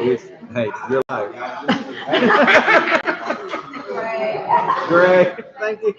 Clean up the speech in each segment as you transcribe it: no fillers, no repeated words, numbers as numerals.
Hey, you're live. Great. Thank you.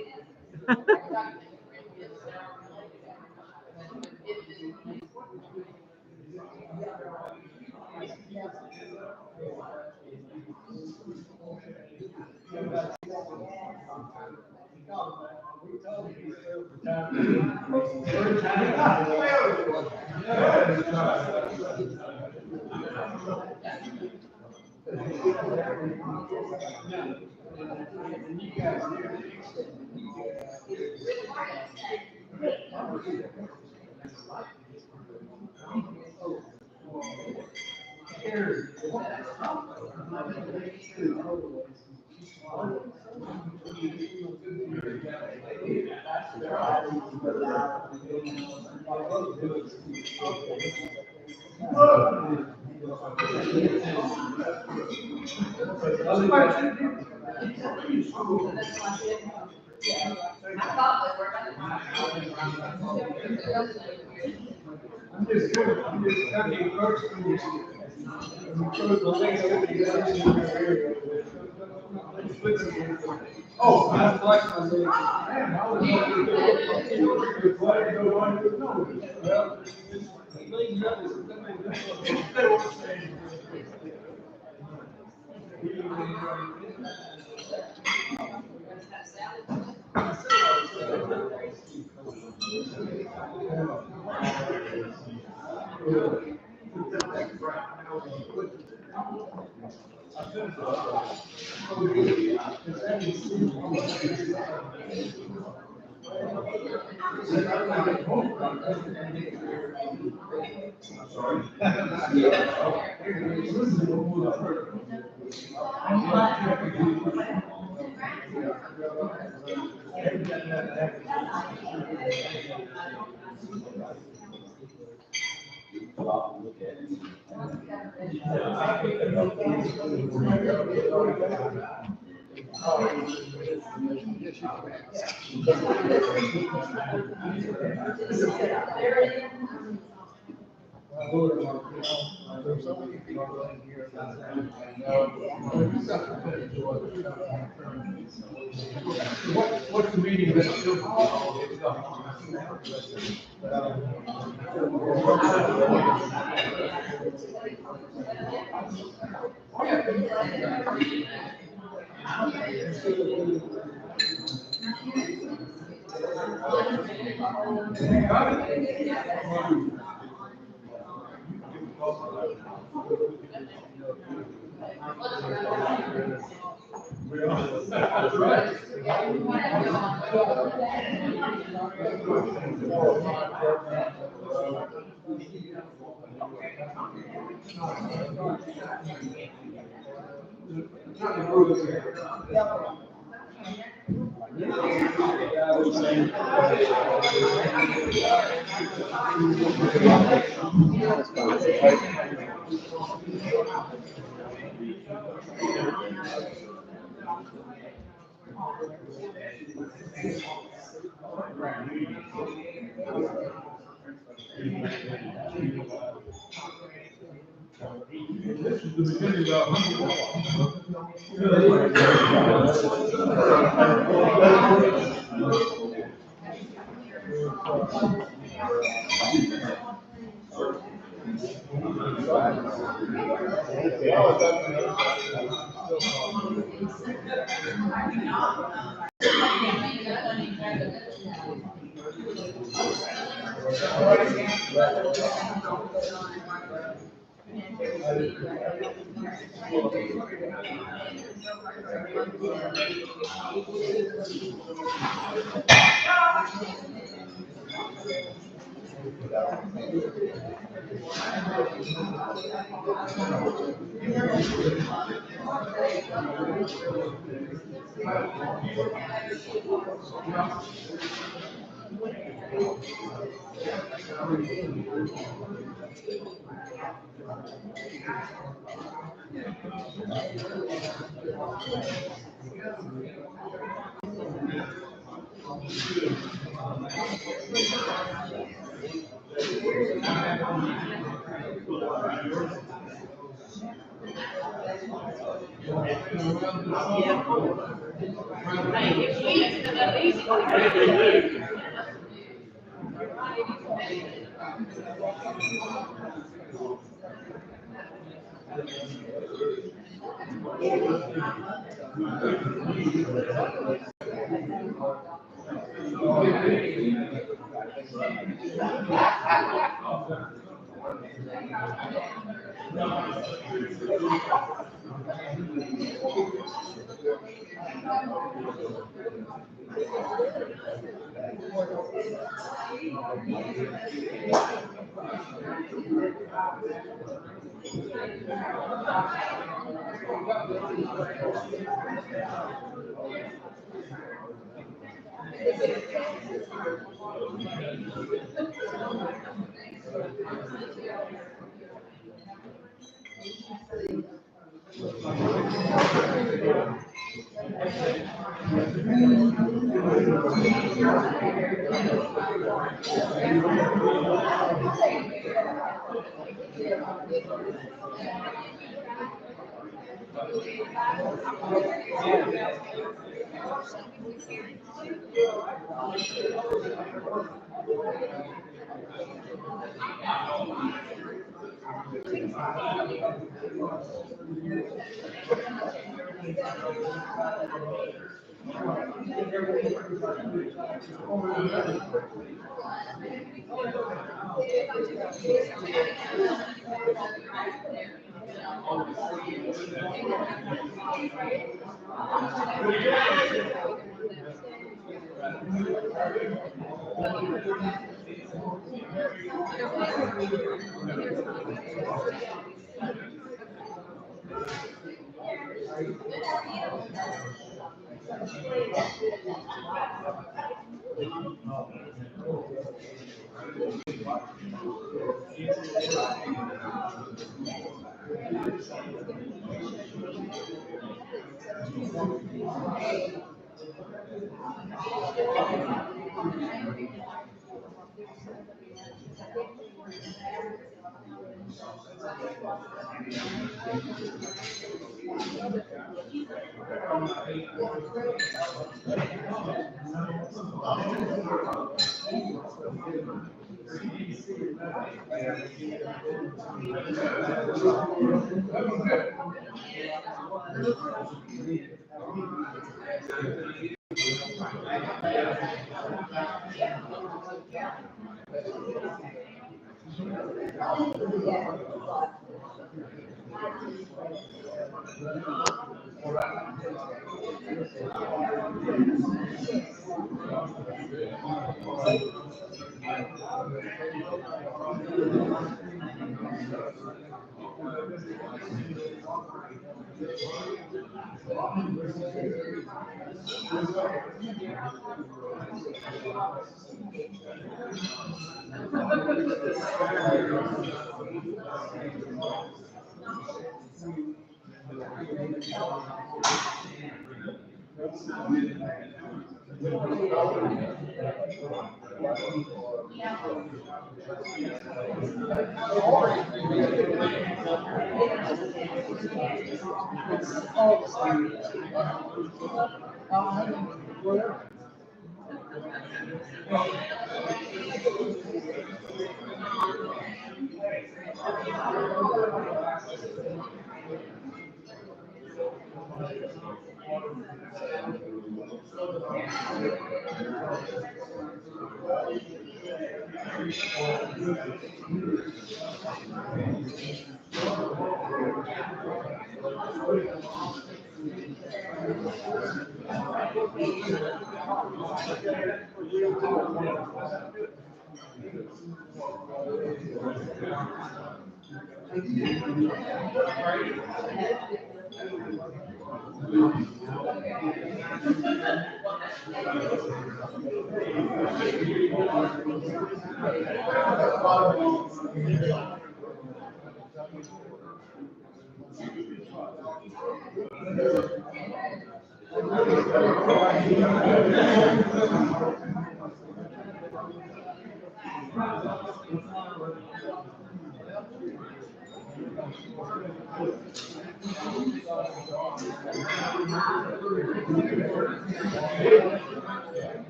What's the meaning of this?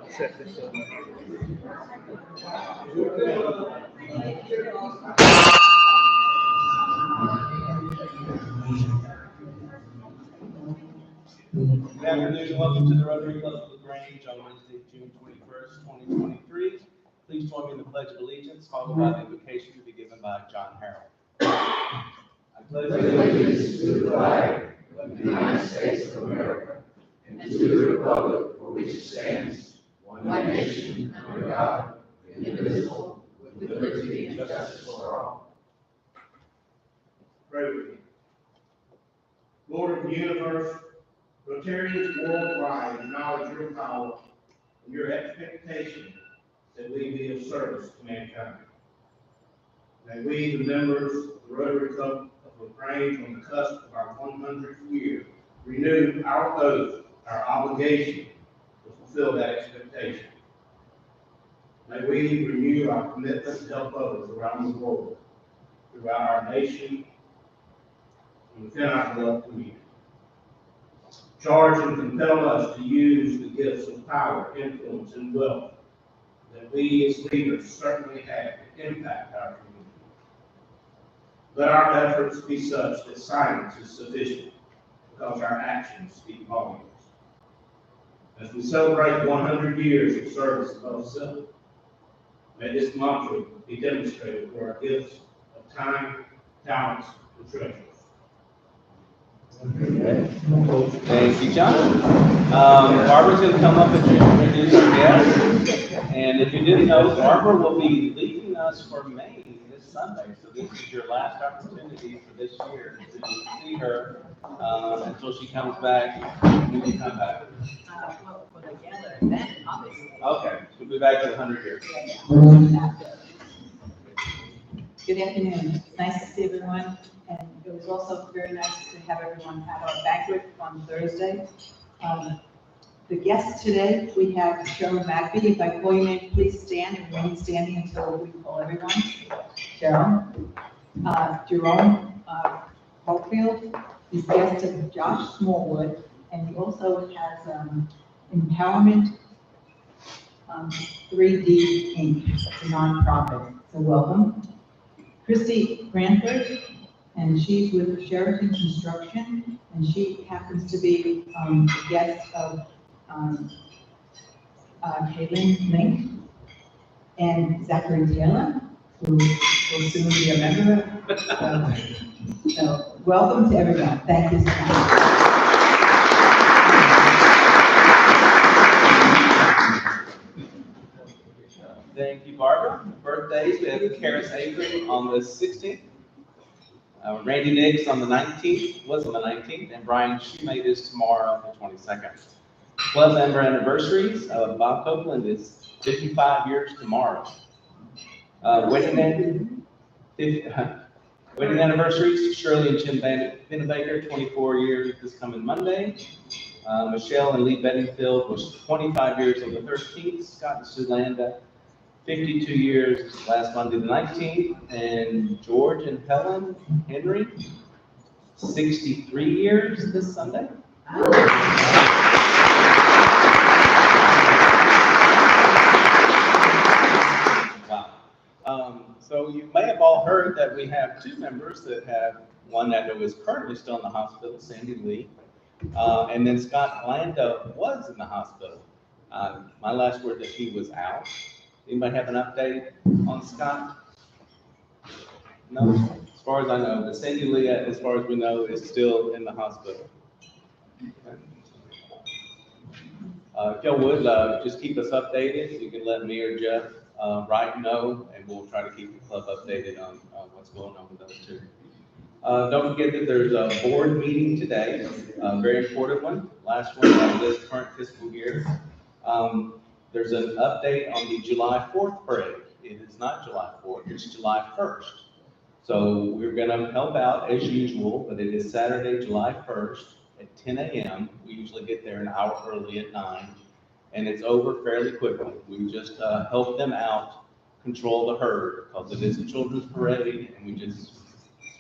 Set this up. Good afternoon and welcome to the Rotary Club of LaGrange on Wednesday, June 21st, 2023. Please join me in the Pledge of Allegiance, followed by the invocation to be given by John Harrell. I pledge allegiance to the flag of the United States of America and to the republic for which it stands, one nation, under God, indivisible, with liberty and justice for all. Pray with me. Lord of the universe, Rotarians worldwide acknowledge your power and your expectation that we be of service to mankind. May we, the members of the Rotary Club of LaGrange, on the cusp of our 100th year, renew our oath, our obligation to fulfill that expectation. May we renew our commitment to help others around the world, throughout our nation, and within our beloved community. Charge and compel us to use the gifts of power, influence, and wealth that we as leaders certainly have to impact our community. Let our efforts be such that silence is sufficient, because our actions speak volumes. As we celebrate 100 years of service above self, may this mantra be demonstrated through our gifts of time, talents, and treasures. Thank you, John. Barbara's going to come up and introduce our guest. And if you didn't know, Barbara will be leaving us for Maine this Sunday. So this is your last opportunity for this year to see her until she comes back. When you come back? Well, for the gathering event, obviously. Okay, she'll be back in 100 years. Good afternoon. Nice to see everyone. And it was also very nice to have everyone at our banquet on Thursday. The guests today, we have Cheryl Magby. If I call your name, please stand and remain standing until we call everyone. Cheryl. Jerome Hopefield is guest of Josh Smallwood, and he also has Empowerment 3D Inc. It's a nonprofit. So welcome. Christy Cranford, and she's with Sheraton Construction, and she happens to be the guest of Kaylin Link and Zachary Taylor, who will soon be a member. So welcome to everyone. Thank you so much. Thank you, Barbara. Birthdays, we have Karis Avery on the 16th. Randy Nix on the 19th, was on the 19th, and Brian Shoemate is tomorrow, the 22nd. Club member anniversaries, Bob Copeland is 55 years tomorrow. Wedding anniversaries, Shirley and Jim Pennebaker, 24 years this coming Monday. Michelle and Lee Bedingfield was 25 years on the 13th. Scott and Sue Landa, 52 years last Monday the 19th, and George and Helen Henry, 63 years this Sunday. Wow. So you may have all heard that we have two members that have one that is currently still in the hospital, Sandy Lee, and then Scott Landa was in the hospital. My last word that he was out. Anybody have an update on Scott? No? As far as I know, the Sandy Lee, as far as we know, is still in the hospital. If y'all would, just keep us updated. You can let me or Jeff Wright know, and we'll try to keep the club updated on what's going on with those two. Don't forget that there's a board meeting today, a very important one, last one of this current fiscal year. There's an update on the July 4th parade. It is not July 4th, it's July 1st. So we're gonna help out as usual, but it is Saturday, July 1st at 10 a.m. We usually get there an hour early at 9, and it's over fairly quickly. We just help them out, control the herd, because it is a children's parade, and we just,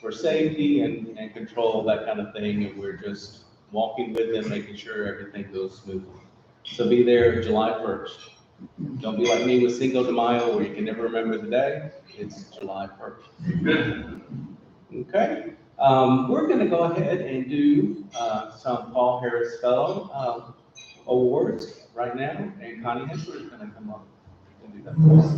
for safety and control, that kind of thing, and we're just walking with them, making sure everything goes smoothly. So be there July 1st. Don't be like me with Cinco de Mayo where you can never remember the day. It's July 1st. Okay. We're going to go ahead and do some Paul Harris Fellow awards right now. And Connie Hensler is going to come up and do that for us.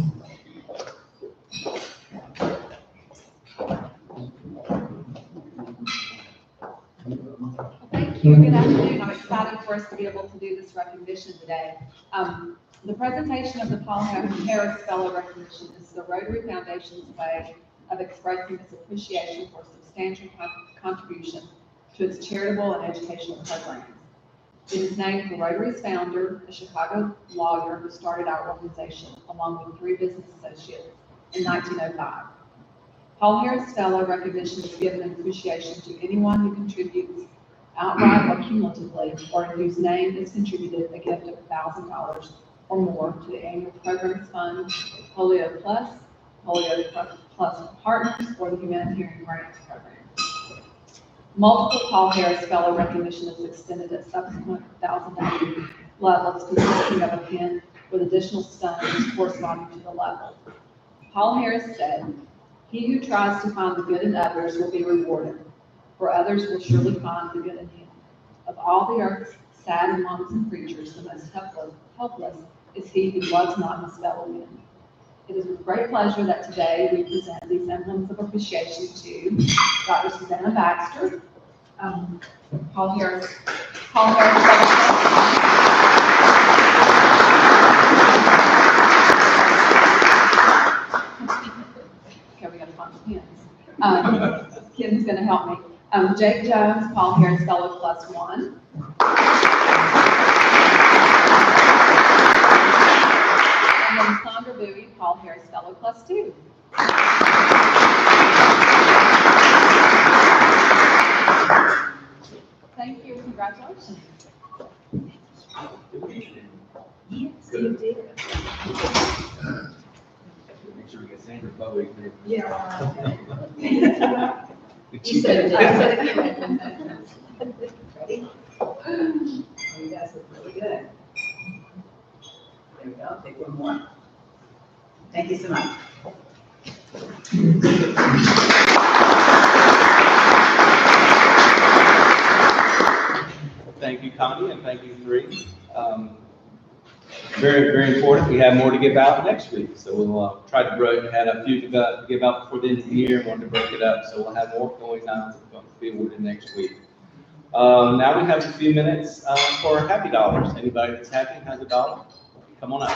Thank you. Good afternoon. I'm excited for us to be able to do this recognition today. The presentation of the Paul Harris Fellow Recognition is the Rotary Foundation's way of expressing its appreciation for substantial contribution to its charitable and educational programs. It is named for Rotary's founder, a Chicago lawyer who started our organization along with 3 business associates in 1905. Paul Harris Fellow recognition is given in appreciation to anyone who contributes outright or cumulatively, or whose name is contributed a gift of $1,000 or more to the annual programs fund, Polio Plus, Polio Plus Partners, or the Humanitarian Grants Program. Multiple Paul Harris Fellow recognition is extended at subsequent $1,000 levels consisting of a pin with additional stones corresponding to the level. Paul Harris said, "He who tries to find the good in others will be rewarded, for others will surely find the good in him. Of all the earth's sad and lonesome creatures, the most helpless is he who loves not his fellow men." It is with great pleasure that today we present these emblems of appreciation to Dr. Susanna Baxter, Paul Harris. Okay, we gotta find the pins. Kim's gonna help me. Jake Jones, Paul Harris Fellow +1. And then Sandra Bowie, Paul Harris Fellow +2. Thank you, congratulations. Yes, you did. Make sure we get Sandra Bowie here. Yeah. You said it. I said it again. Ready? Oh, you guys look really good. There we go. Take one more. Thank you so much. Thank you, Connie, and thank you, Bree. Very, very important. We have more to give out next week, so we'll try to break. Had a few to give out before the end of the year. Wanted to break it up, so we'll have more going on to be awarded next week. Now we have a few minutes for Happy Dollars. Anybody that's happy and has a dollar, come on up.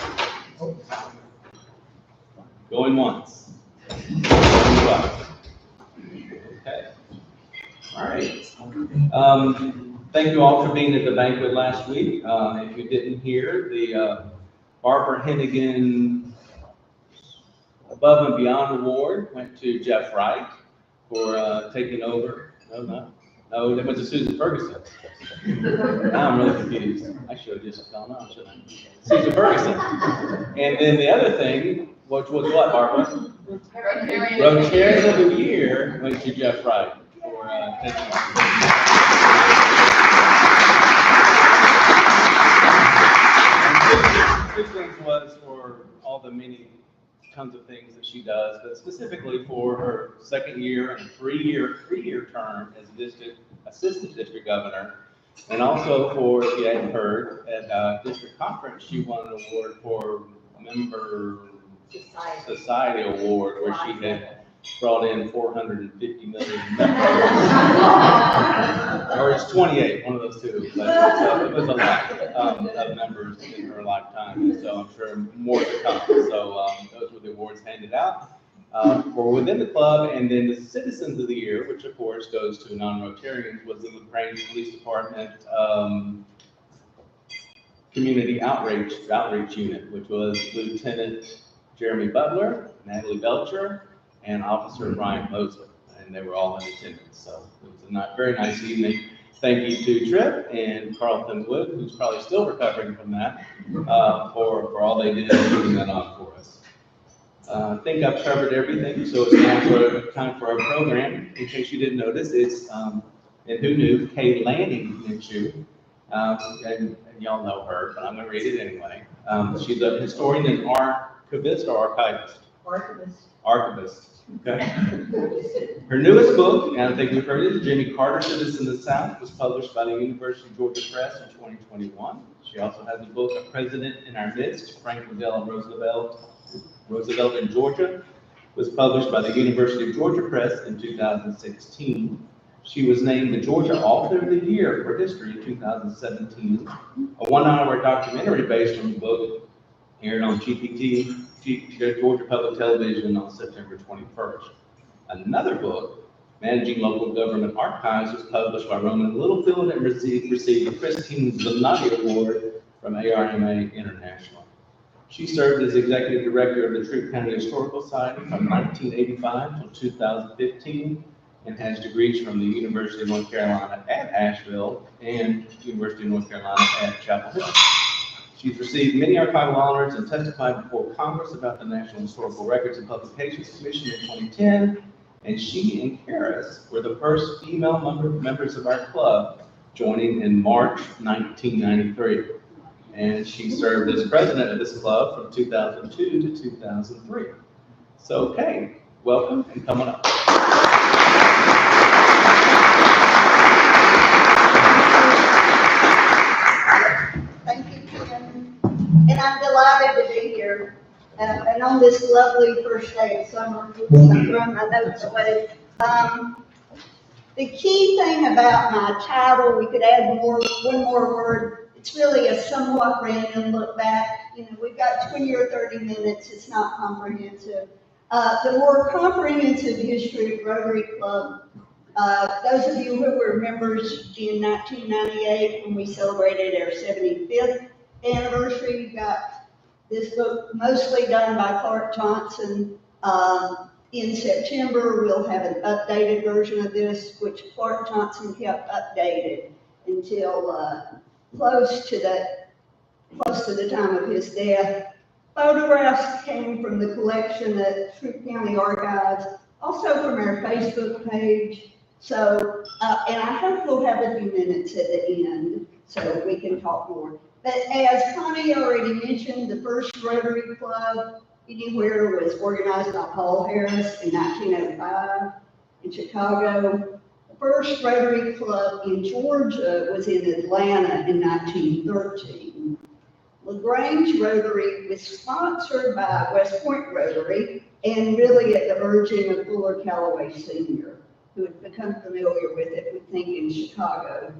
Going once. Going twice. Okay. All right. Thank you all for being at the banquet last week. If you didn't hear, the Barbara Hennigan Above and Beyond Award went to Jeff Wright for taking over. No, that went to Susan Ferguson. Now I'm really confused. I should have just gone on, shouldn't I? Susan Ferguson. And then the other thing, which was what, Barbara? Rotarian of the Year went to Jeff Wright for taking over. Susan's was for all the many tons of things that she does, but specifically for her second year and three-year term as assistant district governor. And also for, if you hadn't heard, at district conference, she won an award for Member Society Award, where she had brought in 450 million members. Or it's 28, one of those two. But it was a lot of members in her lifetime, and so I'm sure more to come. So those were the awards handed out for within the club. And then the Citizens of the Year, which of course goes to non-Rotarians, was the LaGrange Police Department Community Outreach Unit, which was Lieutenant Jeremy Butler, Natalie Belcher, and Officer Brian Mosley, and they were all in attendance. So it was a very nice evening. Thank you to Tripp and Carlton Wood, who's probably still recovering from that, for all they did in putting that on for us. I think I've covered everything, so it's now time for our program. In case you didn't notice, it's, and who knew, Kay Lanning Minshew, and y'all know her, but I'm going to read it anyway. She's a historian and archivist or archivist? Archivist. Okay. Her newest book, and I think we've heard it, Jimmy Carter, Citizen of the South, was published by the University of Georgia Press in 2021. She also has a book, A President in Our Midst, Franklin Delano Roosevelt in Georgia, was published by the University of Georgia Press in 2016. She was named the Georgia Author of the Year for History in 2017. A 1-hour documentary based on the book aired on GPT, Georgia Public Television on September 21st. Another book Managing Local Government Archives was published by Roman Littlefield and received the Christine Zanotti Award from ARMA International. She served as Executive Director of the Troup County Historical Society from 1985 until 2015 and has degrees from the University of North Carolina at Asheville and University of North Carolina at Chapel Hill. She's received many archival honors and testified before Congress about the National Historical Records and Publications Commission in 2010. And she and Karis were the first female members of our club, joining in March 1993. And she served as president of this club from 2002 to 2003. So, Kay, welcome and come on up. Thank you, Ken. And I'm delighted to be here. And on this lovely first day of summer, I'm throwing my notes away. The key thing about my title, we could add one more word. It's really a somewhat random look back. You know, we've got 20 or 30 minutes. It's not comprehensive. The more comprehensive history of Rotary Club, those of you who were members in 1998 when we celebrated our 75th anniversary, you got this book mostly done by Clark Johnson. In September, we'll have an updated version of this, which Clark Johnson kept updated until close to the time of his death. Photographs came from the collection at Troup County Archives, also from our Facebook page. So, and I hope we'll have a few minutes at the end so we can talk more. But as Connie already mentioned, the first Rotary Club anywhere was organized by Paul Harris in 1905 in Chicago. The first Rotary Club in Georgia was in Atlanta in 1913. LaGrange Rotary was sponsored by West Point Rotary and really at the urging of Fuller Calloway Sr., who had become familiar with it, we think, in Chicago.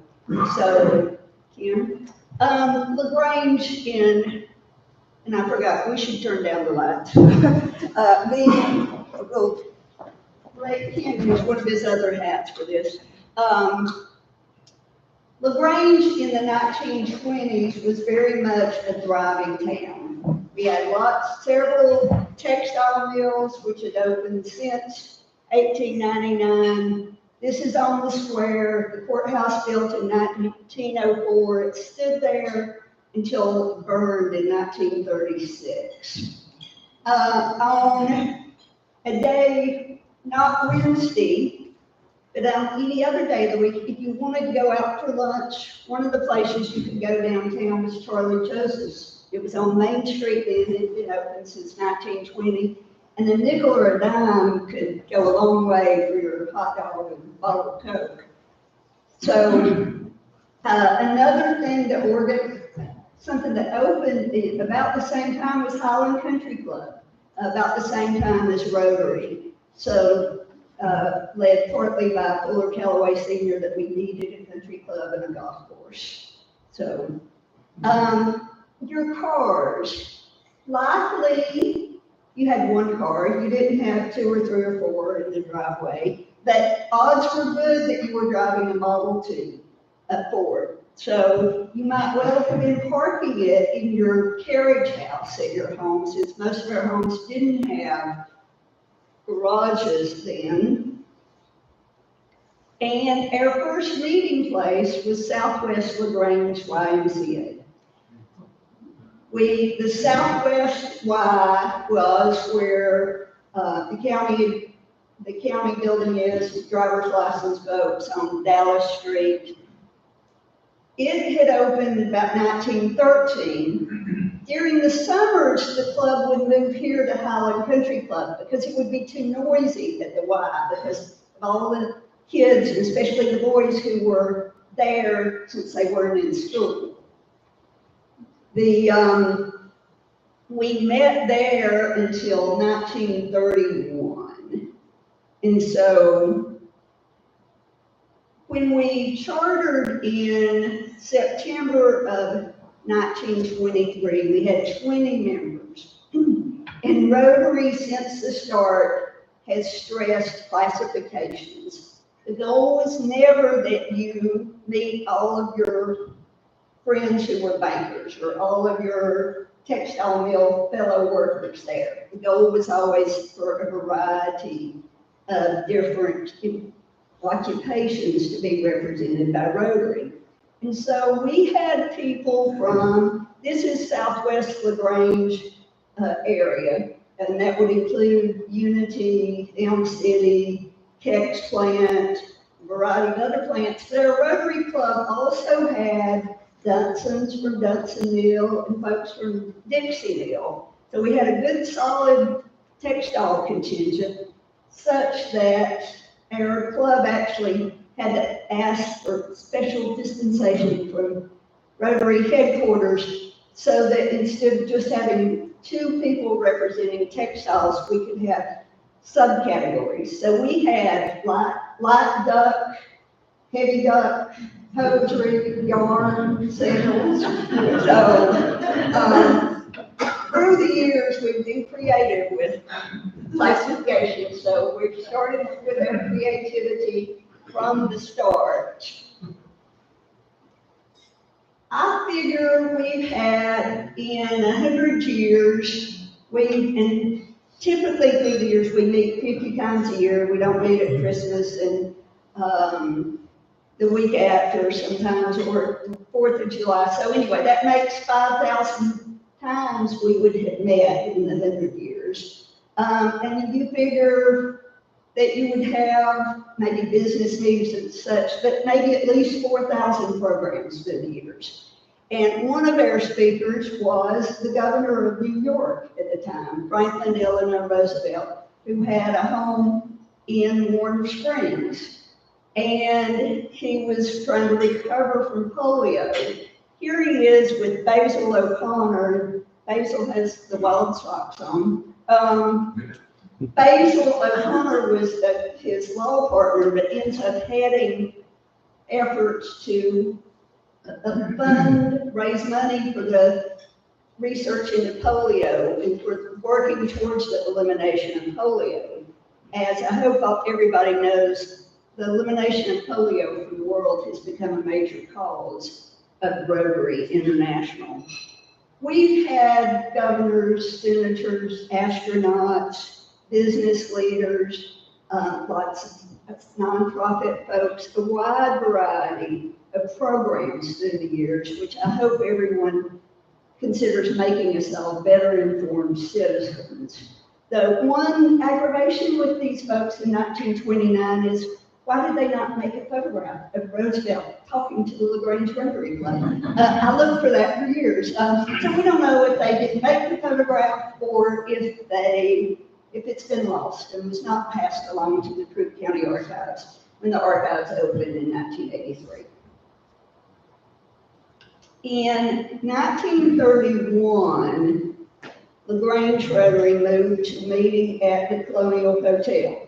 So, Kim? LaGrange and I forgot, we should turn down the lights. Ray Ken used one of his other hats for this. LaGrange in the 1920s was very much a thriving town. We had several textile mills which had opened since 1899. This is on the square, the courthouse built in 1904. It stood there until it burned in 1936. On a day, not Wednesday, but on any other day of the week, if you wanted to go out for lunch, one of the places you could go downtown was Charlie Joseph's. It was on Main Street then, it had been open since 1920. And a nickel or a dime could go a long way for your hot dog and bottle of Coke. So another thing something that opened about the same time was Highland Country Club, about the same time as Rotary. So led partly by Fuller Calloway Sr. that we needed a country club and a golf course. So your cars, likely you had one car, you didn't have 2 or 3 or 4 in the driveway, but odds were good that you were driving a Model T, a Ford. So you might well have been parking it in your carriage house at your home, since most of our homes didn't have garages then. And our first meeting place was Southwest LaGrange YMCA. The Southwest Y was where the county building is, driver's license folks on Dallas Street. It had opened about 1913. During the summers, the club would move here to Highland Country Club because it would be too noisy at the Y because of all the kids, especially the boys who were there since they weren't in school. We met there until 1931. And so when we chartered in September of 1923, we had 20 members. And Rotary, since the start, has stressed classifications. The goal was never that you meet all of your friends who were bankers or all of your textile mill fellow workers there. The goal was always for a variety of different occupations to be represented by Rotary. And so we had people from, this is Southwest LaGrange area, and that would include Unity, Elm City, Kex Plant, a variety of other plants. Their Rotary Club also had Dunsons from Dunsonville and folks from Dixieville. So we had a good solid textile contingent such that our club actually had to ask for special dispensation from Rotary headquarters so that instead of just having 2 people representing textiles, we could have subcategories. So we had light duck, heavy duck, poetry, yarn, sales. So through the years, we've been creative with classification. So we've started with our creativity from the start. I figure we've had in 100 years, and typically through the years, we meet 50 times a year. We don't meet at Christmas and the week after sometimes, or 4th of July. So anyway, that makes 5,000 times we would have met in the 100 years. And you figure that you would have maybe business meetings and such, but maybe at least 4,000 programs through the years. And one of our speakers was the governor of New York at the time, Franklin Delano Roosevelt, who had a home in Warner Springs. And he was trying to recover from polio. Here he is with Basil O'Connor. Basil has the Wild Sox on. Basil O'Connor was his law partner, but ends up heading efforts to fund, raise money for the research into polio and for working towards the elimination of polio. As I hope everybody knows, the elimination of polio from the world has become a major cause of Rotary International. We've had governors, senators, astronauts, business leaders, lots of nonprofit folks, a wide variety of programs through the years, which I hope everyone considers making us all better informed citizens. The one aggravation with these folks in 1929 is, why did they not make a photograph of Roosevelt talking to the LaGrange Rotary Club? I looked for that for years. So we don't know if they didn't make the photograph or if it's been lost and was not passed along to the Troup County Archives when the archives opened in 1983. In 1931, LaGrange Rotary moved to meeting at the Colonial Hotel.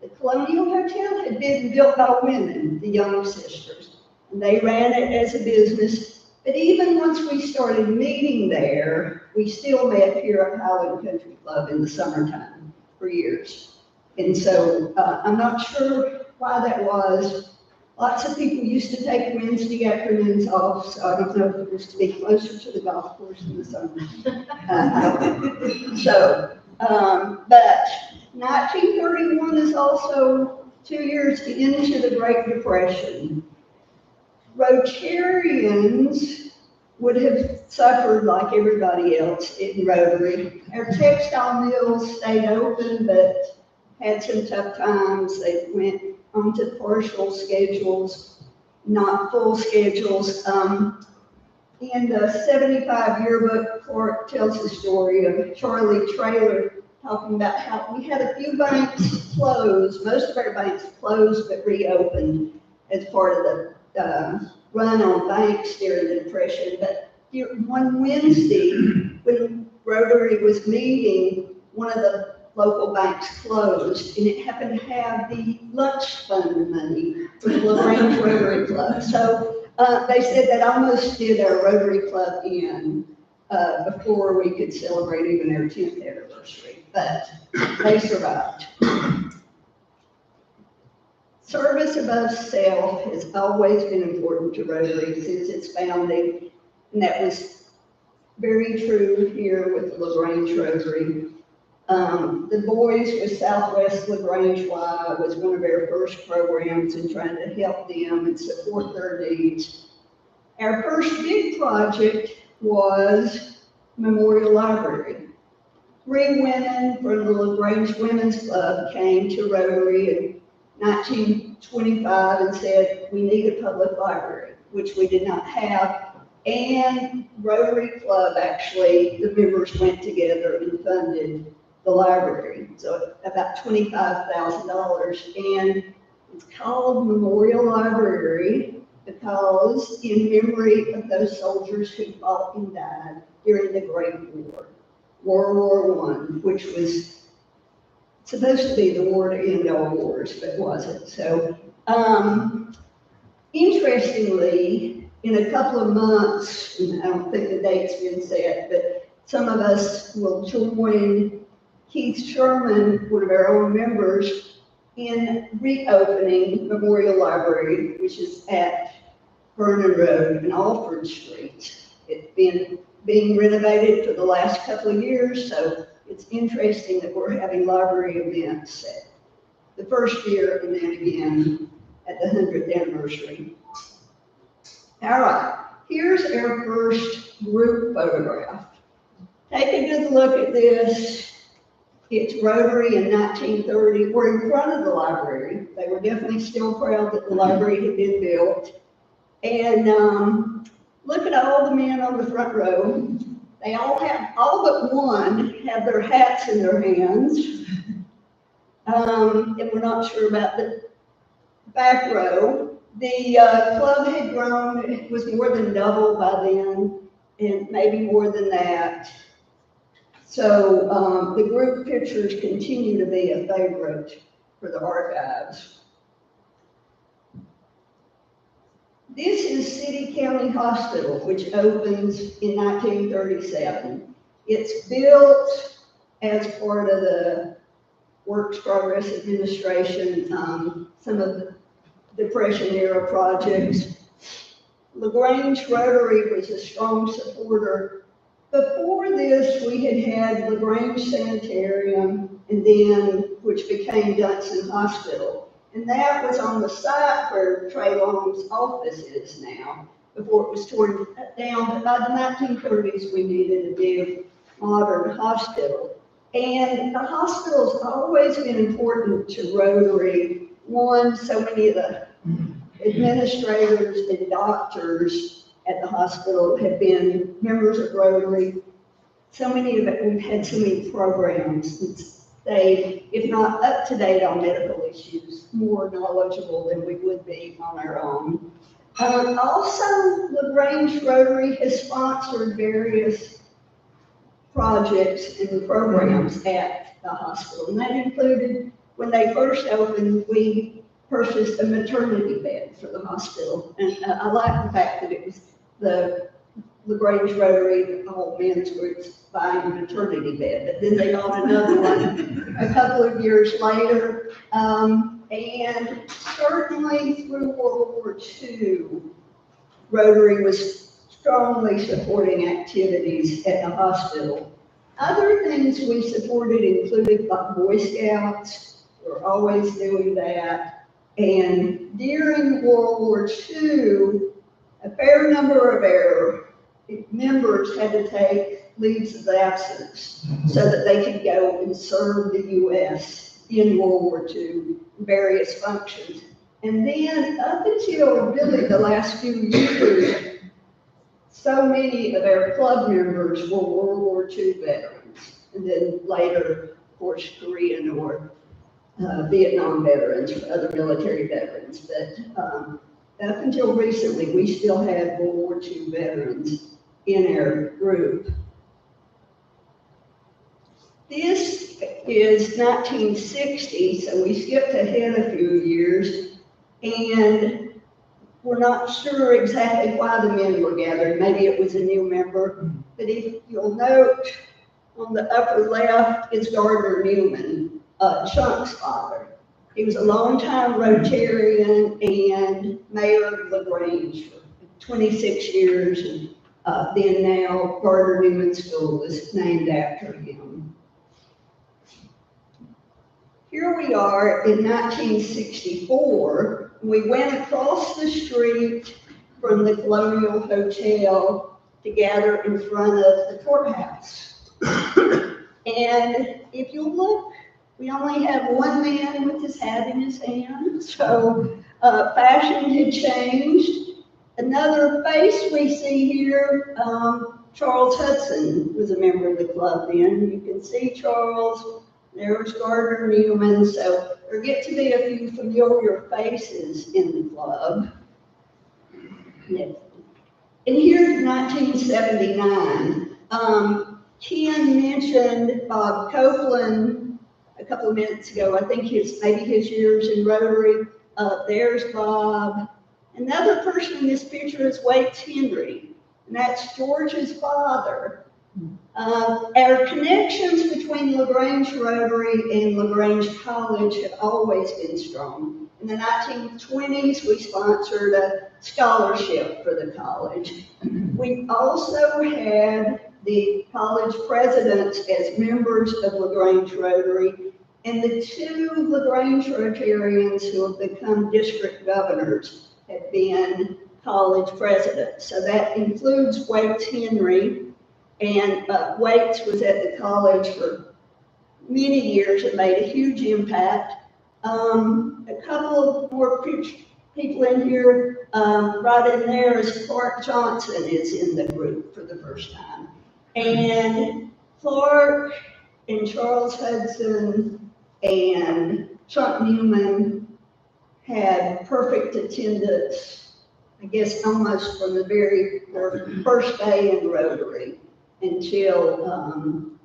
The Colonial Hotel had been built by women, the Young Sisters, and they ran it as a business. But even once we started meeting there, we still met here at Highland Country Club in the summertime for years. And so I'm not sure why that was. Lots of people used to take Wednesday afternoons off, so I don't know if it was to be closer to the golf course in the summer. But 1931 is also 2 years into the Great Depression. Rotarians would have suffered like everybody else in Rotary. Our textile mills stayed open, but had some tough times. They went onto partial schedules, not full schedules. In the 75 yearbook, Clark tells the story of Charlie Traylor talking about how we had a few banks closed. Most of our banks closed but reopened as part of the run on banks during the Depression. But one Wednesday, when Rotary was meeting, one of the local banks closed, and it happened to have the lunch fund money for the LaGrange Rotary Club. So they said that almost did our Rotary Club in before we could celebrate even our 10th anniversary, but they survived. Service above self has always been important to Rotary since its founding, and that was very true here with the LaGrange Rotary. The Boys with Southwest LaGrange Y was one of our first programs in trying to help them and support their needs. Our first big project was Memorial Library. 3 women from the LaGrange Women's Club came to Rotary in 1925 and said, we need a public library, which we did not have. And Rotary Club, actually, the members went together and funded the library. So about $25,000. And it's called Memorial Library because in memory of those soldiers who fought and died during the Great War, World War I, which was supposed to be the war to end all wars, but wasn't. So, interestingly, in a couple of months, and I don't think the date's been set, but some of us will join Keith Sherman, one of our own members, in reopening Memorial Library, which is at Vernon Road and Alford Street. It's been being renovated for the last couple of years, so it's interesting that we're having library events at the first year and then again at the 100th anniversary. All right, here's our first group photograph. Take a good look at this. It's Rotary in 1930. We're in front of the library. They were definitely still proud that the library had been built. And look at all the men on the front row. They all but one had their hats in their hands. And we're not sure about the back row. The club had grown, it was more than double by then, and maybe more than that. So the group pictures continue to be a favorite for the archives. This is City County Hospital, which opens in 1937. It's built as part of the Works Progress Administration, some of the Depression era projects. LaGrange Rotary was a strong supporter. Before this, we had LaGrange Sanitarium, and then, which became Dunson Hospital. And that was on the site where Trey Long's office is now, before it was torn down. But by the 1930s, we needed a big modern hospital. And the hospital's always been important to Rotary. One, so many of the administrators and doctors at the hospital have been members of Rotary. So many of it, we've had so many programs and stayed, if not up to date on medical issues, more knowledgeable than we would be on our own. Also, LaGrange Rotary has sponsored various projects and programs at the hospital. And that included, when they first opened, we purchased a maternity bed for the hospital. And I like the fact that it was the LaGrange Rotary, all men's groups, buying a maternity bed. But then they bought another one a couple of years later. And certainly through World War II, Rotary was strongly supporting activities at the hospital. Other things we supported included Boy Scouts. We're always doing that. And during World War II, a fair number of our members had to take leaves of absence so that they could go and serve the U.S. in World War II, various functions. And then up until really the last few years, so many of our club members were World War II veterans. And then later, of course, Korean or Vietnam veterans or other military veterans. But up until recently, we still had World War II veterans in our group. This is 1960, so we skipped ahead a few years, and we're not sure exactly why the men were gathered. Maybe it was a new member, but if you'll note, on the upper left is Gardner Newman, Chunk's father. He was a longtime Rotarian and mayor of LaGrange for 26 years, and then now Gardner Newman School is named after him. Here we are in 1964. We went across the street from the Colonial Hotel to gather in front of the courthouse. And if you look, we only have one man with his hat in his hand, so fashion had changed. Another face we see here, Charles Hudson was a member of the club then. You can see Charles, there's Gardner Newman, so there get to be a few familiar faces in the club. And here's 1979. Ken mentioned Bob Copeland a couple of minutes ago. I think maybe his years in Rotary. There's Bob. Another person in this picture is Waits Henry, and that's George's father. Our connections between LaGrange Rotary and LaGrange College have always been strong. In the 1920s, we sponsored a scholarship for the college. We also had the college presidents as members of LaGrange Rotary, and the two LaGrange Rotarians who have become district governors have been college presidents. So that includes Waits Henry, and Waits was at the college for many years and made a huge impact. A couple of more people in here, right in there is Clark Johnson is in the group for the first time. And Clark and Charles Hudson and Chuck Newman had perfect attendance, I guess almost from the very first day in Rotary until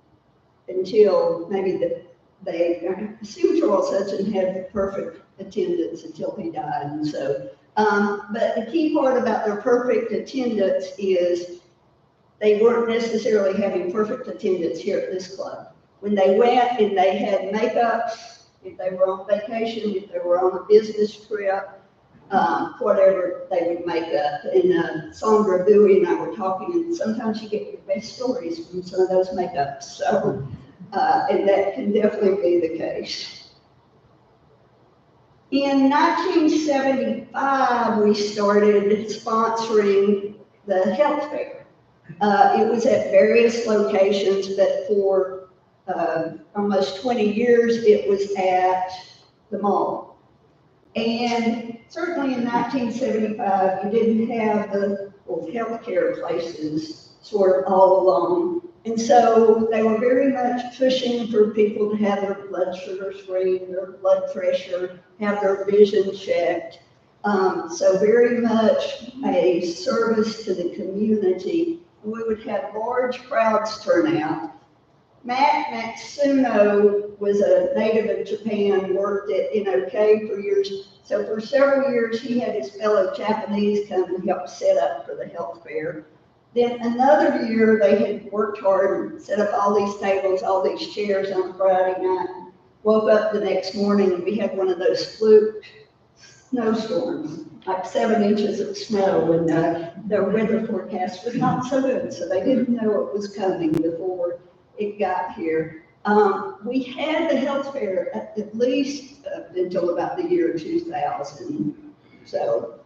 maybe I assume Charles Hudson had perfect attendance until he died. And so, but the key part about their perfect attendance is they weren't necessarily having perfect attendance here at this club. When they went and they had makeups, if they were on vacation, if they were on a business trip, whatever, they would make up. And Sandra Bowie and I were talking, and sometimes you get your best stories from some of those makeups. So, and that can definitely be the case. In 1975, we started sponsoring the health fair. It was at various locations, but for almost 20 years, it was at the mall. And certainly in 1975, you didn't have the healthcare places sort of all along. And so they were very much pushing for people to have their blood sugar screened, their blood pressure, have their vision checked. So very much a service to the community. We would have large crowds turn out. Matt Matsuno was a native of Japan, worked at NOK for years. So for several years, he had his fellow Japanese come and help set up for the health fair. Then another year, they had worked hard and set up all these tables, all these chairs on Friday night. Woke up the next morning and we had one of those fluke snowstorms, like 7 inches of snow, and their weather forecast was not so good, so they didn't know it was coming before it got here. We had the health fair at least until about the year 2000. So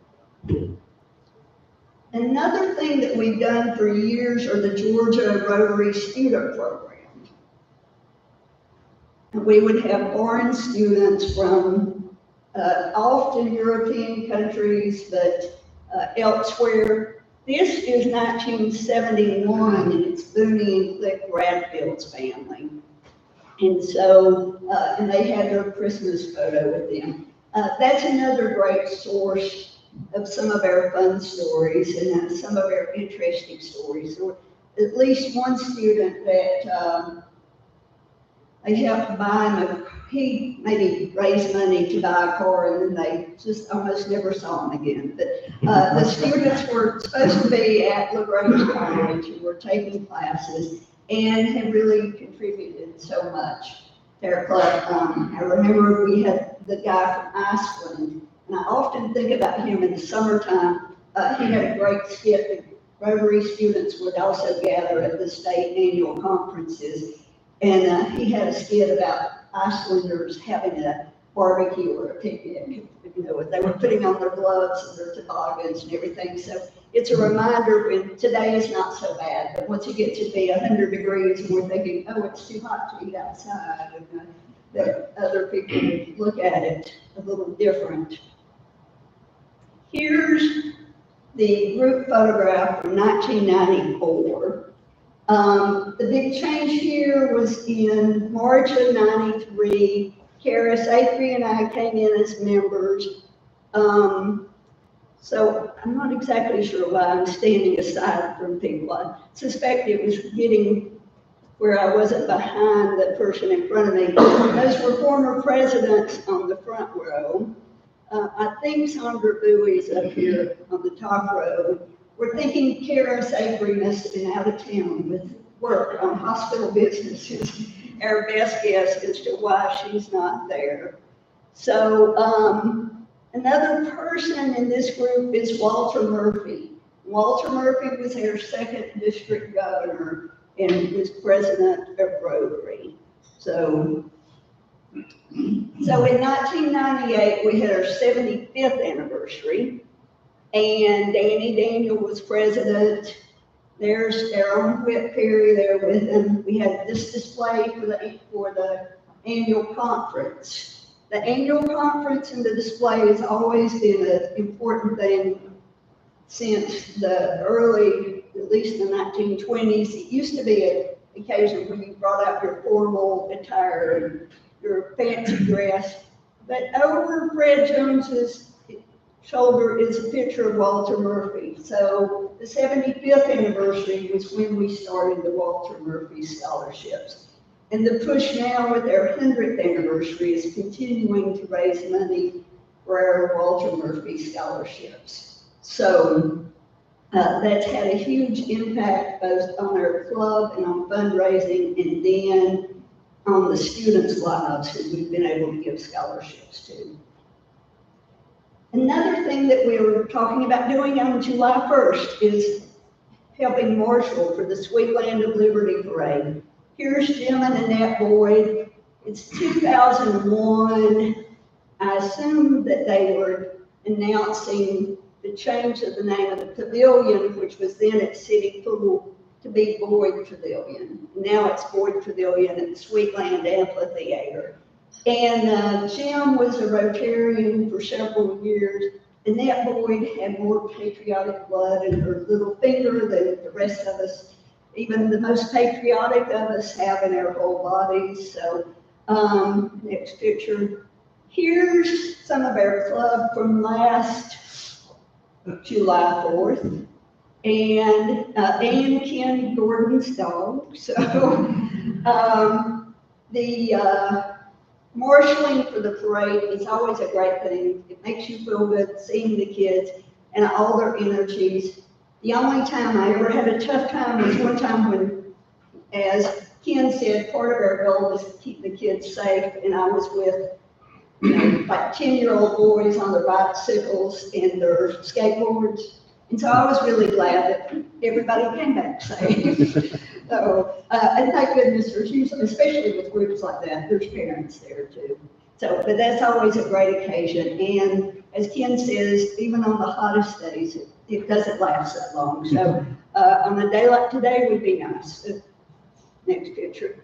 another thing that we've done for years are the Georgia Rotary Student Program. And we would have foreign students from often European countries, but elsewhere. This is 1971, and it's Booney and Click Bradfield's family. And so, and they had their Christmas photo with them. That's another great source of some of our fun stories and some of our interesting stories. There was at least one student that they helped buy him he maybe raised money to buy a car, and then they just almost never saw him again. But the students were supposed to be at LaGrange College and were taking classes and have really contributed so much. their club. I remember we had the guy from Iceland, and I often think about him in the summertime. He had a great skit. Rotary students would also gather at the state annual conferences, and he had a skit about Icelanders having a barbecue or a picnic. You know, they were putting on their gloves and their toboggans and everything. So it's a reminder when today is not so bad, but once it gets to be 100 degrees and we're thinking, oh, it's too hot to eat outside, and that other people look at it a little different. Here's the group photograph from 1994. The big change here was in March of '93. Karis Avery and I came in as members. So I'm not exactly sure why I'm standing aside from people. I suspect it was getting where I wasn't behind the person in front of me. Those were former presidents on the front row. I think Sandra Bowie's up here on the top row. We're thinking Karis Avery must have been out of town with work on hospital businesses. Our best guess as to why she's not there. So another person in this group is Walter Murphy. Walter Murphy was our second district governor and was president of Rotary. So in 1998, we had our 75th anniversary, and Danny Daniel was president. There's Aaron Whit Perry there with him. We had this display for the annual conference. The annual conference and the display has always been an important thing since the early, at least the 1920s. It used to be an occasion when you brought out your formal attire and your fancy dress. But over Fred Jones's shoulder is a picture of Walter Murphy. So the 75th anniversary was when we started the Walter Murphy scholarships. And the push now with our 100th anniversary is continuing to raise money for our Walter Murphy scholarships. So that's had a huge impact both on our club and on fundraising, and then on the students' lives who we've been able to give scholarships to. Another thing that we were talking about doing on July 1st is helping Marshall for the Sweet Land of Liberty Parade. Here's Jim and Annette Boyd. It's 2001. I assume that they were announcing the change of the name of the pavilion, which was then at City Pool, to be Boyd Pavilion. Now it's Boyd Pavilion at the Sweet Land Amphitheater. And Jim was a Rotarian for several years. Annette Boyd had more patriotic blood in her little finger than the rest of us, even the most patriotic of us, have in our whole bodies. So next picture. Here's some of our club from last July 4th. And Ken Gordon's dog. So the marshalling for the parade is always a great thing. It makes you feel good seeing the kids and all their energies. The only time I ever had a tough time was one time when, as Ken said, part of our goal was to keep the kids safe, and I was with, like 10-year-old boys on their bicycles and their skateboards. And so I was really glad that everybody came back safe. So, and thank goodness there's usually, especially with groups like that, there's parents there too. So, but that's always a great occasion. And as Ken says, even on the hottest days, it doesn't last that long. So on a day like today would be nice. Next picture.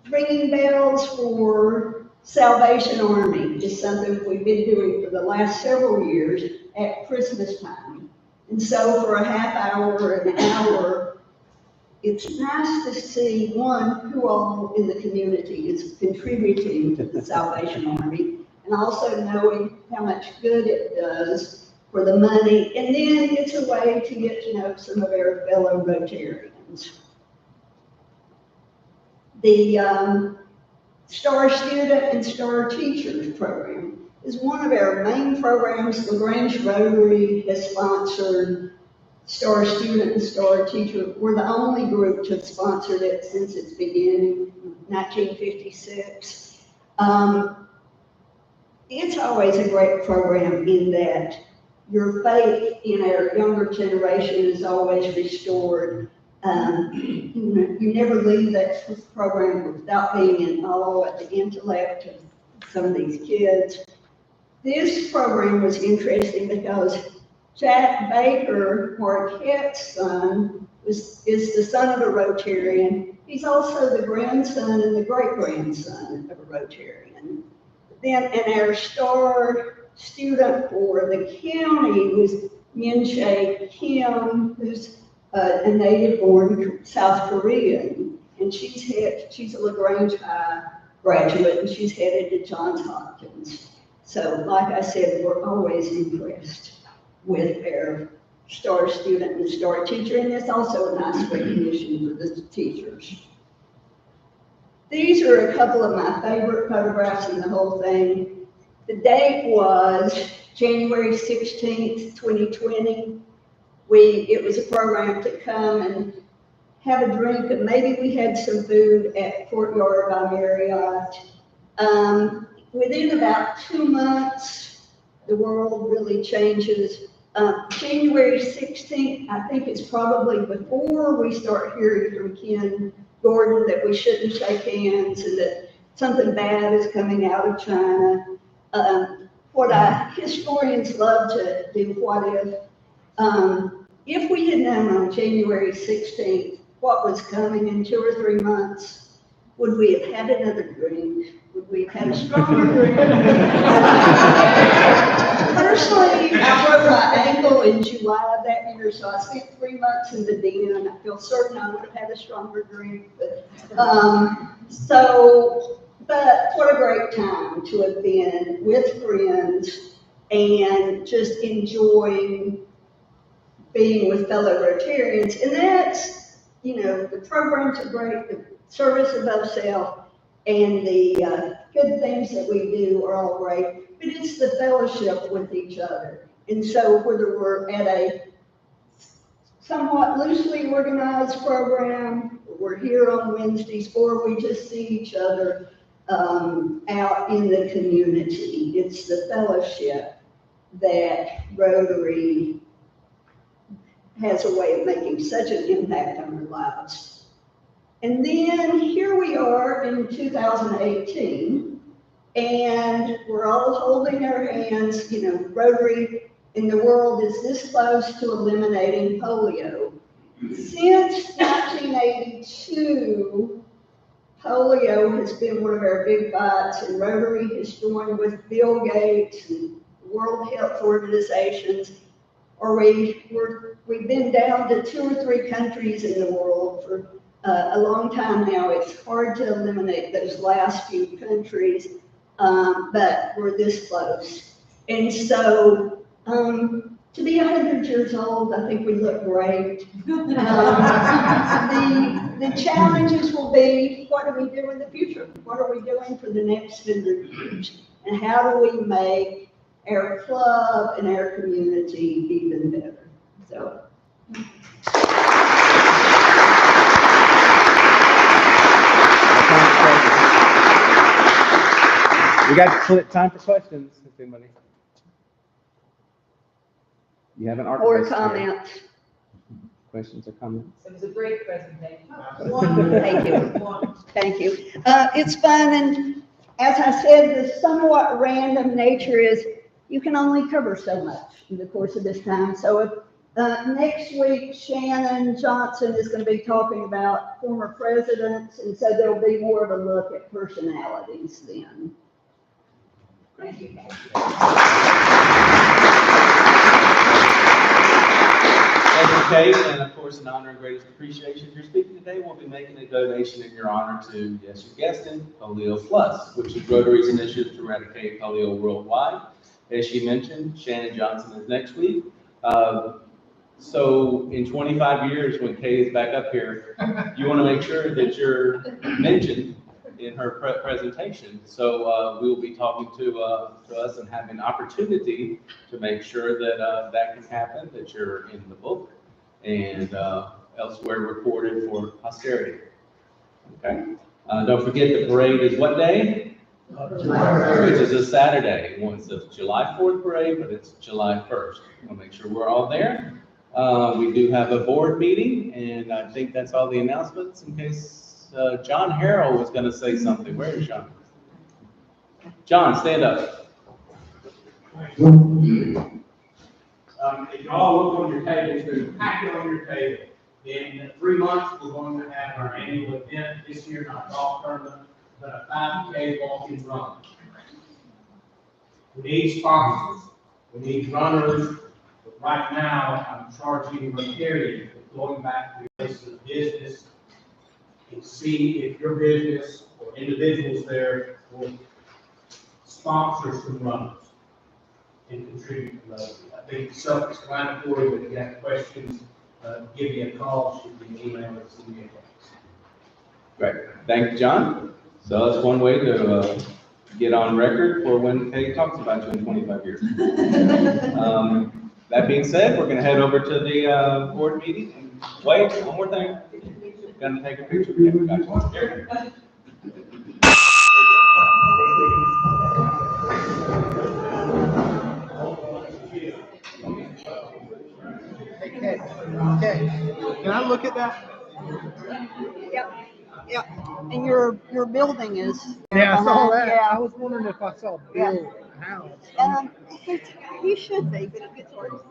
Ringing bells for Salvation Army is something we've been doing for the last several years at Christmas time. And so for a half hour or an hour, it's nice to see, one, who all in the community is contributing to the Salvation Army, and also knowing how much good it does for the money. And then it's a way to get to know some of our fellow Rotarians. The Star Student and Star Teachers program is one of our main programs LaGrange Rotary has sponsored Star Student and Star Teacher. We're the only group to have sponsored it since its beginning, 1956. It's always a great program in that your faith in our younger generation is always restored. You never leave that program without being in awe at the intellect of some of these kids. This program was interesting because Jack Baker, Marquette's son, is the son of a Rotarian. He's also the grandson and the great-grandson of a Rotarian. Then, and our star student for the county was Min-Chae Kim, who's a native-born South Korean, and she's a LaGrange High graduate, and she's headed to Johns Hopkins. So, like I said, we're always impressed with our star student and star teacher, and it's also a nice recognition for the teachers. These are a couple of my favorite photographs in the whole thing. The date was January 16th, 2020. It was a program to come and have a drink, and maybe we had some food at Courtyard by Marriott. Within about 2 months, the world really changes. January 16th, I think it's probably before we start hearing from Ken Gordon that we shouldn't shake hands and that something bad is coming out of China. Historians love to do what if we had known on January 16th what was coming in 2 or 3 months, would we have had another drink? Would we have had a stronger drink? Personally, I broke my ankle in July of that year, so I spent 3 months in the den. I feel certain I would have had a stronger drink. But what a great time to have been with friends and just enjoying being with fellow Rotarians. And that's, the programs are great, the service above self, and the good things that we do are all great, but it's the fellowship with each other. And so whether we're at a somewhat loosely organized program, or we're here on Wednesdays, or we just see each other out in the community, it's the fellowship that Rotary has a way of making such an impact on our lives. And then here we are in 2018, and we're all holding our hands. Rotary in the world is this close to eliminating polio. Since 1982, polio has been one of our big fights, and Rotary has joined with Bill Gates and World Health Organizations, we've been down to 2 or 3 countries in the world for a long time now. It's hard to eliminate those last few countries, but we're this close. And so, to be 100 years old, I think we look great. The challenges will be, what do we do in the future? What are we doing for the next 100 years? And how do we make our club and our community even better? So. We got time for questions, if anybody. You have an art. Or comments. Questions or comments? It was a great presentation. Thank you. Thank you. It's fun, and as I said, the somewhat random nature is you can only cover so much in the course of this time. So next week, Shannon Johnson is going to be talking about former presidents, and so there'll be more of a look at personalities then. Thank you. Thank you, Kate, and of course, in honor and greatest appreciation for your speaking today, we'll be making a donation in your honor to, yes, you guessed it, Polio Plus, which is Rotary's initiative to eradicate polio worldwide. As she mentioned, Shannon Johnson is next week. So in 25 years, when Kate is back up here, you want to make sure that you're mentioned in her presentation. So we will be talking to us and having an opportunity to make sure that that can happen, that you're in the book. and elsewhere recorded for posterity. Okay? Don't forget the parade is what day? Which is a Saturday. It's a July 4th parade, but it's July 1st. We'll make sure we're all there. We do have a board meeting, and I think that's all the announcements in case John Harrell was going to say something. Where is John? John, stand up. If y'all look on your tables, there's a packet on your table. In 3 months, we're going to have our annual event this year, not golf tournament, but a 5K walking run. We need sponsors, we need runners, but right now, I'm charging Rotarian with going back to the place of business and see if your business or individuals there will sponsor some runners and contribute to those. I think it's self-explanatory, but if you have questions, give me a call, shoot me an email, or send me a text. Great. Thank you, John. So that's one way to get on record for when Kay talks about you in 25 years. That being said, we're going to head over to the board meeting. And wait, one more thing. Going to take a picture. Yeah, we got you. Here. Okay, can I look at that? Yep, and your building is. Yeah, I saw that. Yeah. I was wondering if I saw Bill House. He should be, but it gets worse.